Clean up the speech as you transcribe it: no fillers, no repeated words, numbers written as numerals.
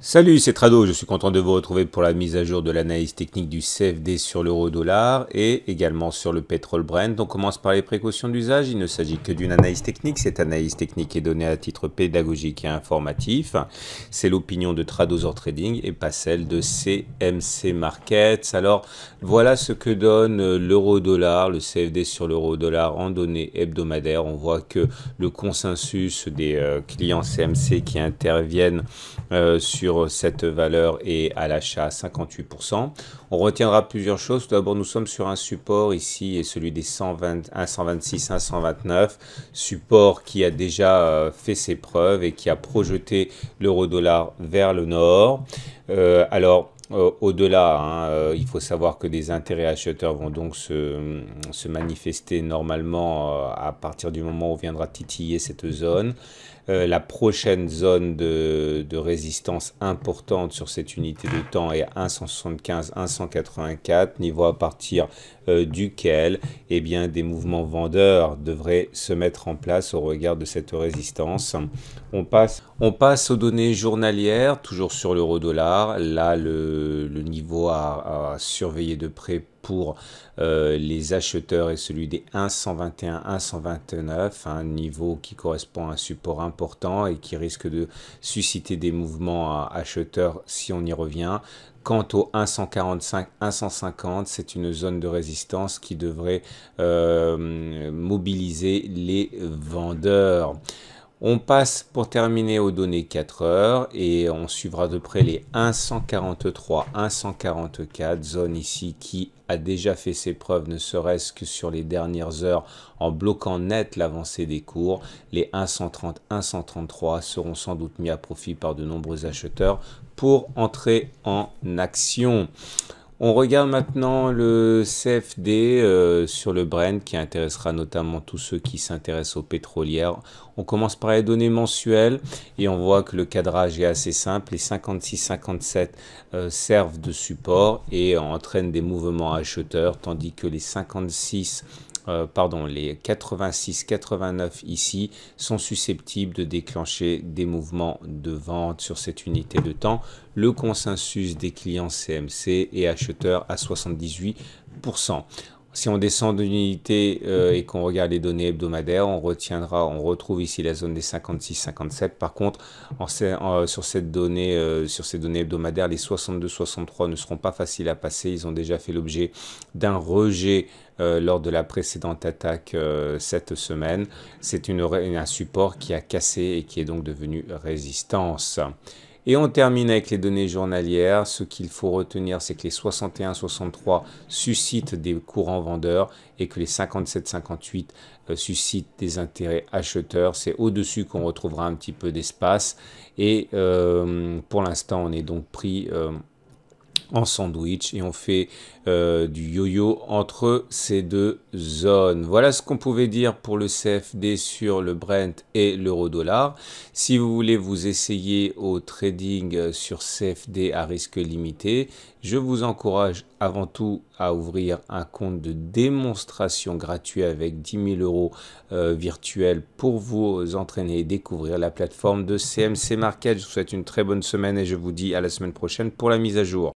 Salut, c'est Trado, je suis content de vous retrouver pour la mise à jour de l'analyse technique du CFD sur l'euro-dollar et également sur le pétrole Brent. On commence par les précautions d'usage. Il ne s'agit que d'une analyse technique. Cette analyse technique est donnée à titre pédagogique et informatif. C'est l'opinion de Tradosaur Trading et pas celle de CMC Markets. Alors, voilà ce que donne l'euro-dollar, le CFD sur l'euro-dollar en données hebdomadaires. On voit que le consensus des clients CMC qui interviennent sur cette valeur est à l'achat à 58%. On retiendra plusieurs choses. Tout d'abord, nous sommes sur un support ici, et celui des 120, 126, 129, support qui a déjà fait ses preuves et qui a projeté l'euro-dollar vers le nord. Au-delà, il faut savoir que des intérêts acheteurs vont donc se manifester normalement à partir du moment où on viendra titiller cette zone. La prochaine zone de résistance importante sur cette unité de temps est 1,175, 1,184, niveau à partir duquel eh bien, des mouvements vendeurs devraient se mettre en place au regard de cette résistance. On passe aux données journalières, toujours sur l'euro-dollar. Là, le niveau à surveiller de près pour les acheteurs est celui des 1,121, 1,129, un niveau qui correspond à un support important et qui risque de susciter des mouvements acheteurs si on y revient. Quant au 1,145, 1,150, c'est une zone de résistance qui devrait mobiliser les vendeurs. On passe pour terminer aux données 4 heures et on suivra de près les 1,143, 1,144, zone ici qui a déjà fait ses preuves, ne serait-ce que sur les dernières heures, en bloquant net l'avancée des cours. Les 1,130, 1,133 seront sans doute mis à profit par de nombreux acheteurs pour entrer en action. On regarde maintenant le CFD sur le Brent qui intéressera notamment tous ceux qui s'intéressent aux pétrolières. On commence par les données mensuelles et on voit que le cadrage est assez simple. Les 56-57 servent de support et entraînent des mouvements acheteurs, tandis que les 56 les 86-89 ici sont susceptibles de déclencher des mouvements de vente sur cette unité de temps. Le consensus des clients CMC est acheteur à 78%. Si on descend d'une unité et qu'on regarde les données hebdomadaires, on retrouve ici la zone des 56-57. Par contre, sur ces données hebdomadaires, les 62-63 ne seront pas faciles à passer. Ils ont déjà fait l'objet d'un rejet lors de la précédente attaque cette semaine. C'est un support qui a cassé et qui est donc devenu résistance. Et on termine avec les données journalières. Ce qu'il faut retenir, c'est que les 61-63 suscitent des courants vendeurs et que les 57-58 suscitent des intérêts acheteurs. C'est au-dessus qu'on retrouvera un petit peu d'espace. Et pour l'instant, on est donc pris en sandwich et on fait du yo-yo entre ces deux zones. Voilà ce qu'on pouvait dire pour le CFD sur le Brent et l'euro-dollar. Si vous voulez vous essayer au trading sur CFD à risque limité, je vous encourage avant tout à ouvrir un compte de démonstration gratuit avec 10 000 euros virtuels pour vous entraîner et découvrir la plateforme de CMC Market. Je vous souhaite une très bonne semaine et je vous dis à la semaine prochaine pour la mise à jour.